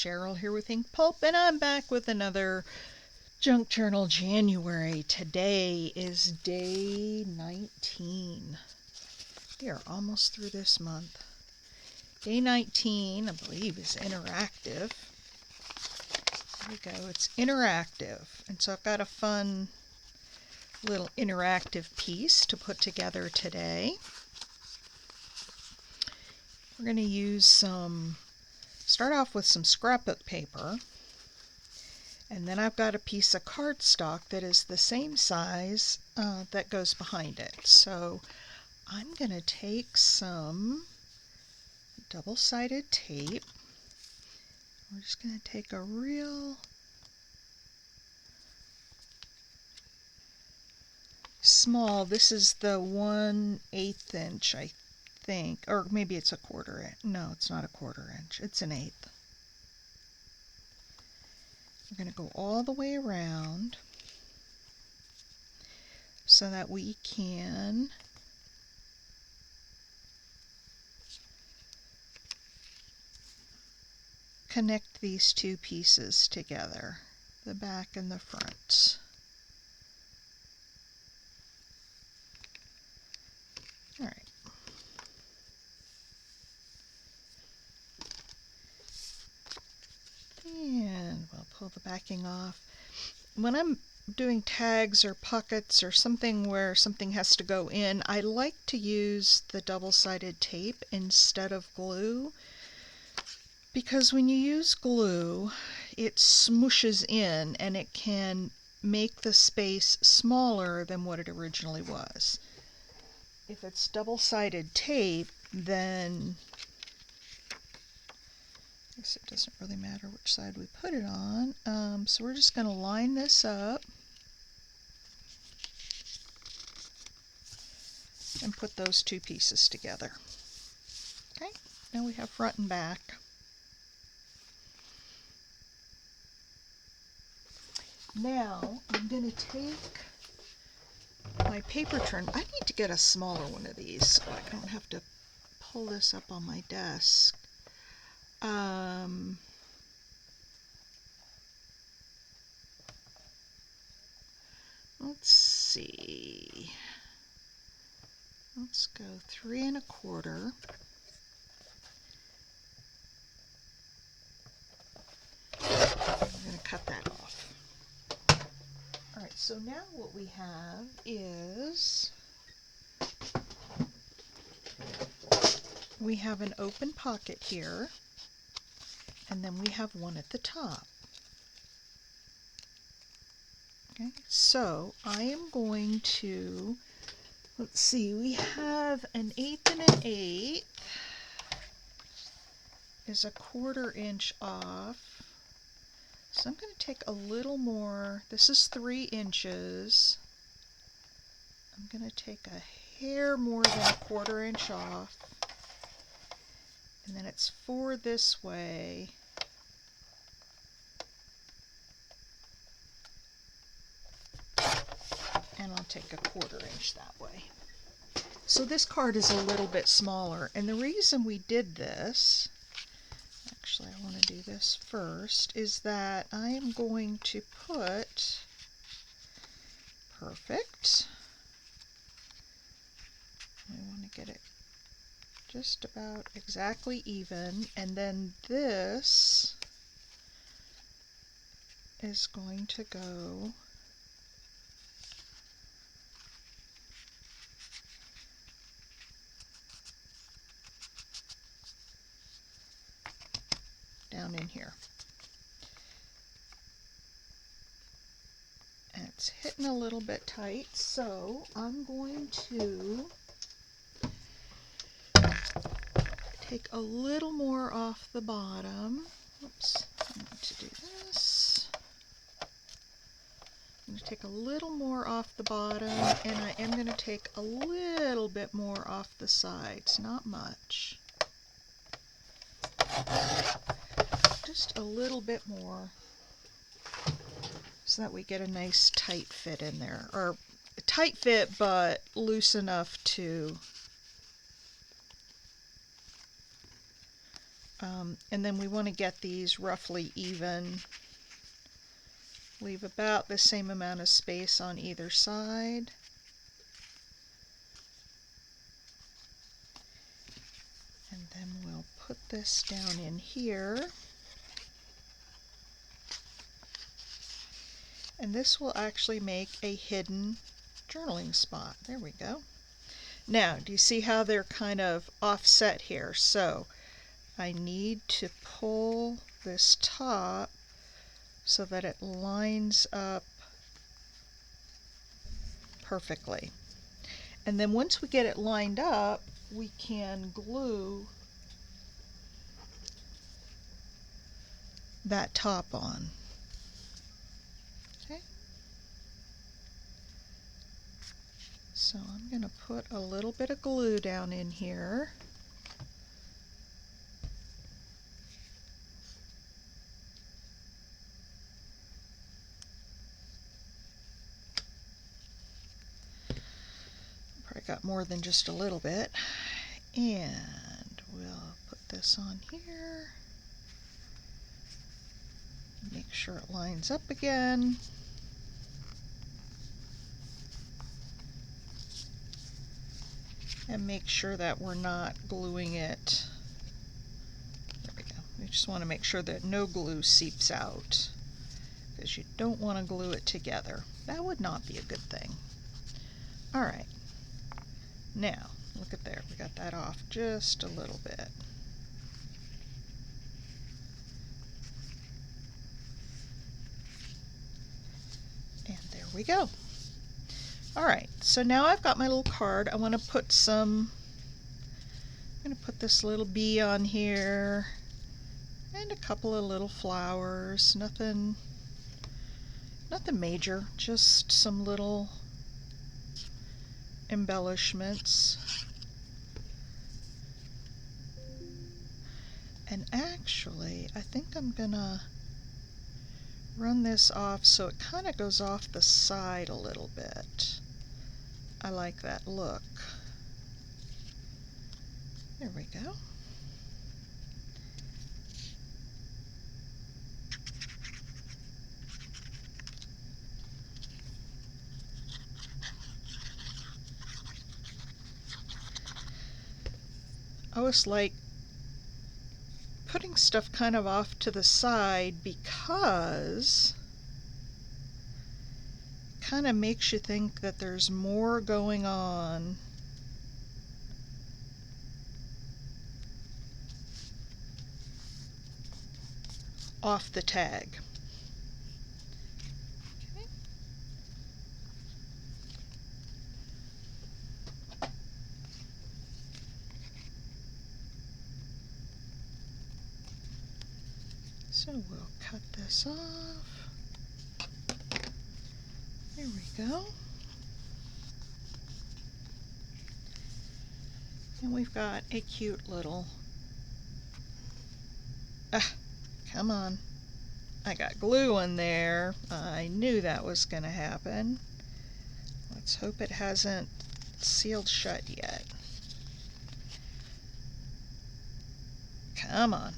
Cheryl here with Ink Pulp, and I'm back with another Junk Journal January. Today is day 19. We are almost through this month. Day 19, I believe, is interactive. There we go, it's interactive. And so I've got a fun little interactive piece to put together today. We're going to use start off with some scrapbook paper, and then I've got a piece of cardstock that is the same size that goes behind it. So I'm going to take some double-sided tape. We're just going to take a real small, this is the 1/8 inch, I think, or maybe it's a 1/4 inch. No, it's not a 1/4 inch, it's an 1/8. We're going to go all the way around so that we can connect these two pieces together, the back and the front. All right. And we'll pull the backing off. When I'm doing tags or pockets or something where something has to go in, I like to use the double-sided tape instead of glue, because when you use glue, it smooshes in and it can make the space smaller than what it originally was. If it's double-sided tape, then I guess it doesn't really matter which side we put it on. So we're just going to line this up and put those two pieces together. Okay, now we have front and back. Now I'm going to take my paper trim. I need to get a smaller one of these so I don't have to pull this up on my desk. Let's see. Let's go 3 1/4. I'm going to cut that off. All right, so now what we have is we have an open pocket here, and then we have one at the top. Okay, so I am going to, let's see, we have an 1/8 and an 1/8 is a 1/4 inch off. So I'm going to take a little more. This is 3 inches. I'm going to take a hair more than a 1/4 inch off. And then it's 4 this way. And I'll take a 1/4 inch that way. So this card is a little bit smaller. And the reason we did this, actually I want to do this first, is that I am going to put, perfect, I want to get it just about exactly even, and then this is going to go down in here. And it's hitting a little bit tight, so I'm going to take a little more off the bottom. Oops, I need to do this. I'm going to take a little more off the bottom, and I am going to take a little bit more off the sides, not much. Just a little bit more, so that we get a nice tight fit in there, or a tight fit but loose enough to And then we want to get these roughly even. Leave about the same amount of space on either side. And then we'll put this down in here. And this will actually make a hidden journaling spot. There we go. Now, do you see how they're kind of offset here? So I need to pull this top so that it lines up perfectly. And then once we get it lined up, we can glue that top on. Okay. So I'm going to put a little bit of glue down in here. Probably got more than just a little bit. And we'll put this on here. Make sure it lines up again. And make sure that we're not gluing it. There we go. We just want to make sure that no glue seeps out, because you don't want to glue it together. That would not be a good thing. All right. Now, look at there. We got that off just a little bit. And there we go. All right, so now I've got my little card. I want to put some, I'm going to put this little bee on here and a couple of little flowers. Nothing major, just some little embellishments. And actually, I think I'm gonna run this off so it kind of goes off the side a little bit. I like that look. There we go. I always like putting stuff kind of off to the side because it kind of makes you think that there's more going on off the tag. Okay. So we'll cut this off. There we go. And we've got a cute little, come on. I got glue in there. I knew that was going to happen. Let's hope it hasn't sealed shut yet. Come on.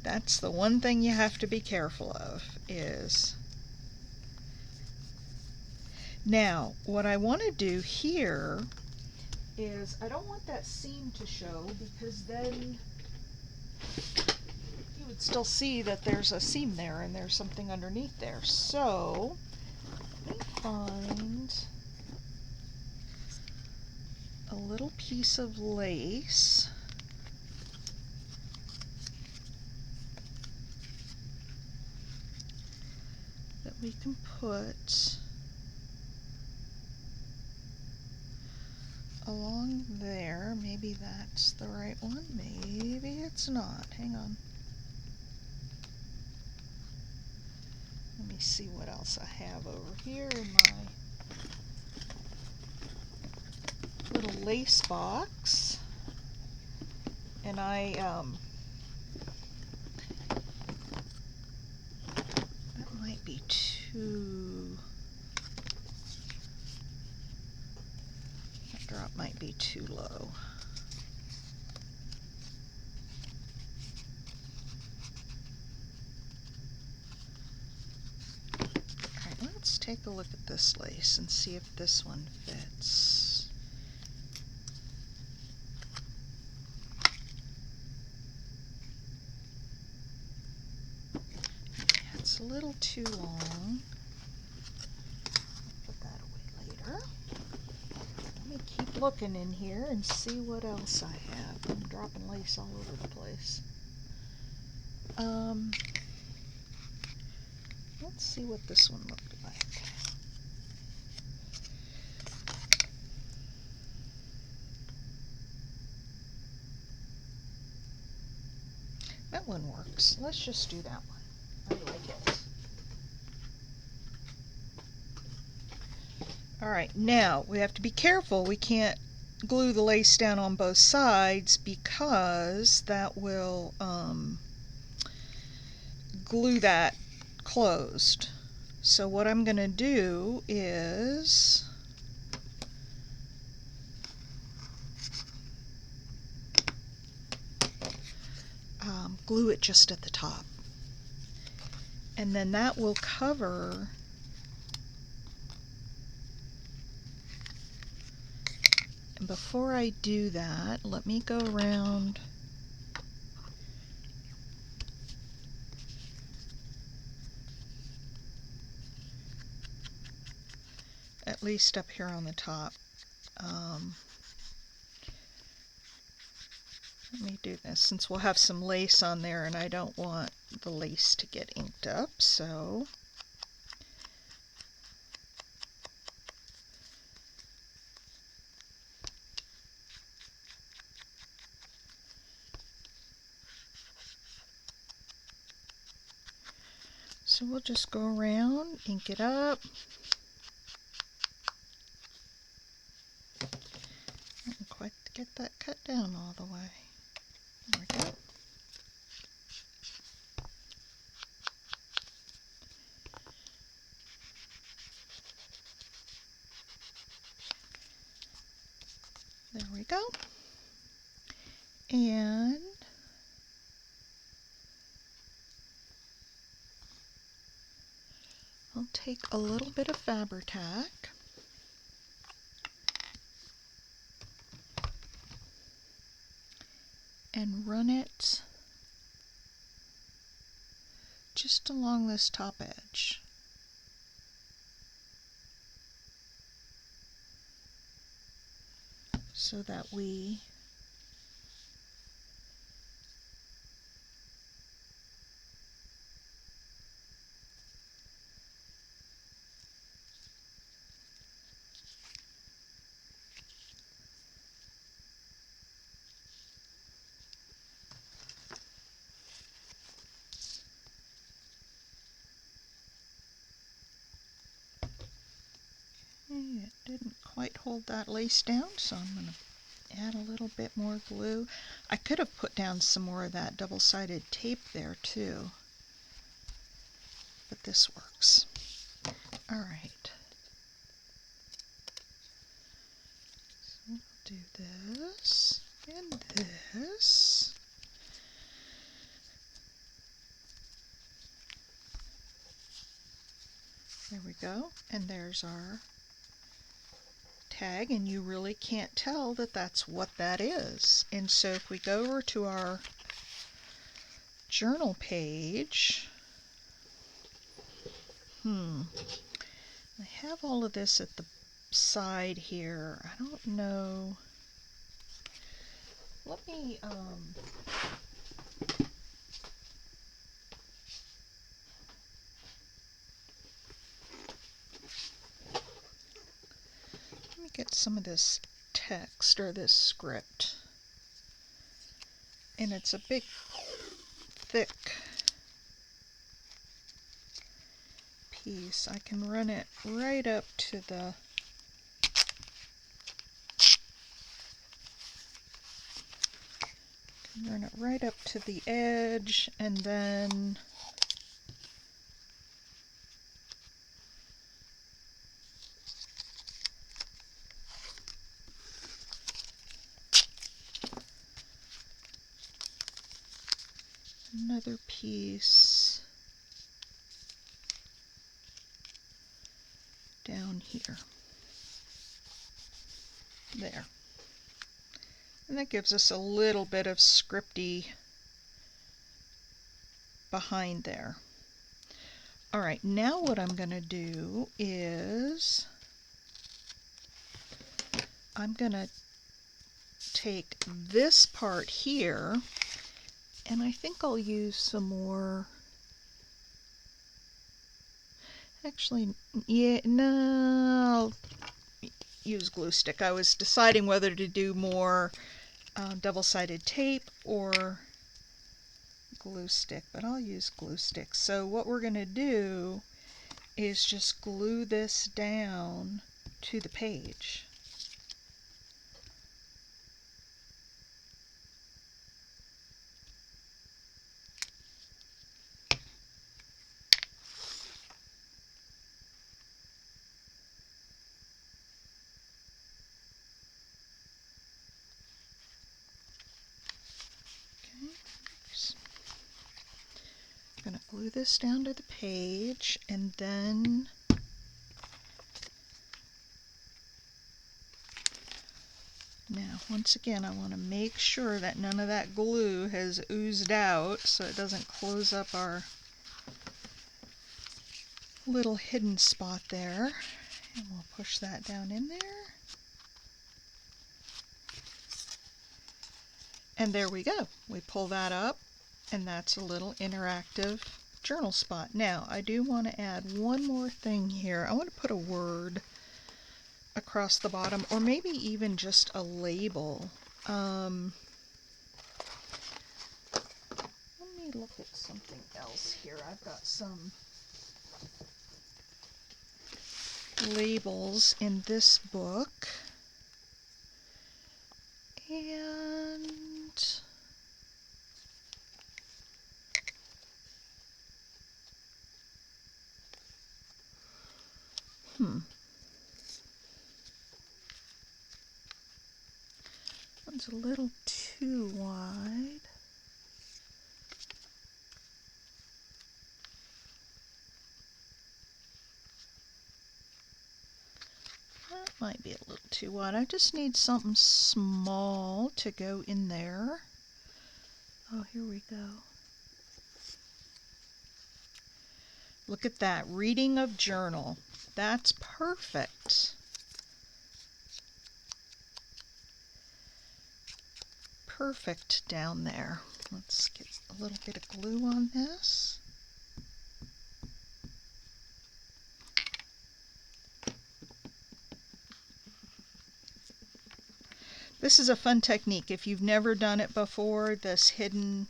That's the one thing you have to be careful of is. Now, what I want to do here is I don't want that seam to show, because then you would still see that there's a seam there and there's something underneath there. So let me find a little piece of lace. That we can put along there. Maybe that's the right one, maybe it's not. Hang on. Let me see what else I have over here in my little lace box. And that might be too, that drop might be too low. take a look at this lace and see if this one fits. It's a little too long. I'll put that away later. Let me keep looking in here and see what else I have. I'm dropping lace all over the place. Let's see what this one looked like. That one works. Let's just do that one. I like it. Alright, now we have to be careful. We can't glue the lace down on both sides because that will glue that closed. So what I'm going to do is glue it just at the top. And then that will cover and before I do that, let me go around at least up here on the top. Let me do this since we'll have some lace on there and I don't want the lace to get inked up, so we'll just go around, ink it up. I didn't quite get that cut down all the way. There we go. There we go. And I'll take a little bit of Fabri-Tac and run it just along this top edge. So that we it didn't quite hold that lace down, so I'm going to add a little bit more glue. I could have put down some more of that double-sided tape there too, but this works. All right. So we'll do this and this. There we go, and there's our tag, and you really can't tell that that's what that is. And so if we go over to our journal page, I have all of this at the side here. I don't know. Let me get some of this text or this script, and it's a big thick piece. I can run it right up to the edge, and then another piece. down here. There. And that gives us a little bit of scripty behind there. All right, now what I'm going to do is I'm going to take this part here, and I think I'll use some more. Actually, yeah, no, I'll use glue stick. I was deciding whether to do more double-sided tape or glue stick, but I'll use glue stick. So what we're going to do is just glue this down to the page. I'm going to glue this down to the page, and then now once again I want to make sure that none of that glue has oozed out so it doesn't close up our little hidden spot there, and we'll push that down in there. And there we go. We pull that up, and that's a little interactive journal spot. Now, I do want to add one more thing here. I want to put a word across the bottom, or maybe even just a label. Let me look at something else here. I've got some labels in this book. And one's a little too wide. That might be a little too wide. I just need something small to go in there. Oh, here we go. Look at that, reading of journal. That's perfect. Perfect down there. Let's get a little bit of glue on this. This is a fun technique. If you've never done it before, this hidden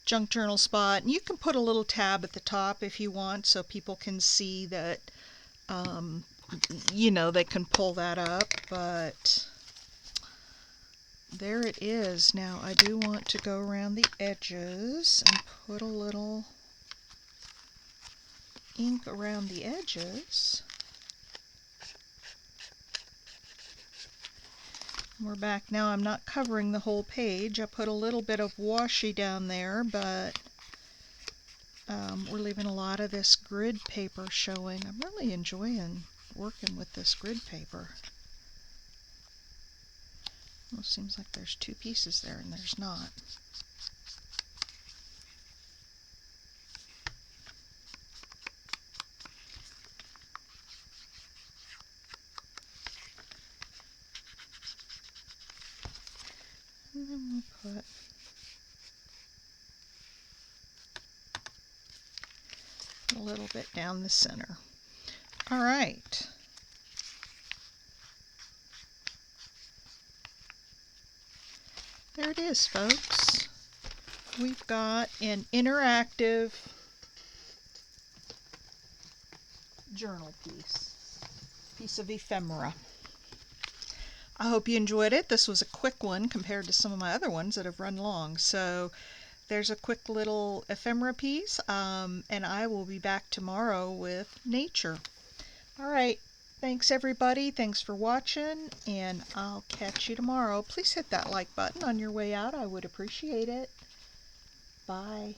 junk journal spot, and you can put a little tab at the top if you want so people can see that, you know, they can pull that up, but there it is. Now I do want to go around the edges and put a little ink around the edges. We're back now. I'm not covering the whole page. I put a little bit of washi down there, but we're leaving a lot of this grid paper showing. I'm really enjoying working with this grid paper. Almost seems like there's two pieces there, and there's not. And then we'll put a little bit down the center. All right. There it is, folks. We've got an interactive journal piece of ephemera. I hope you enjoyed it. This was a quick one compared to some of my other ones that have run long. So there's a quick little ephemera piece, and I will be back tomorrow with nature. All right. Thanks, everybody. Thanks for watching, and I'll catch you tomorrow. Please hit that like button on your way out. I would appreciate it. Bye.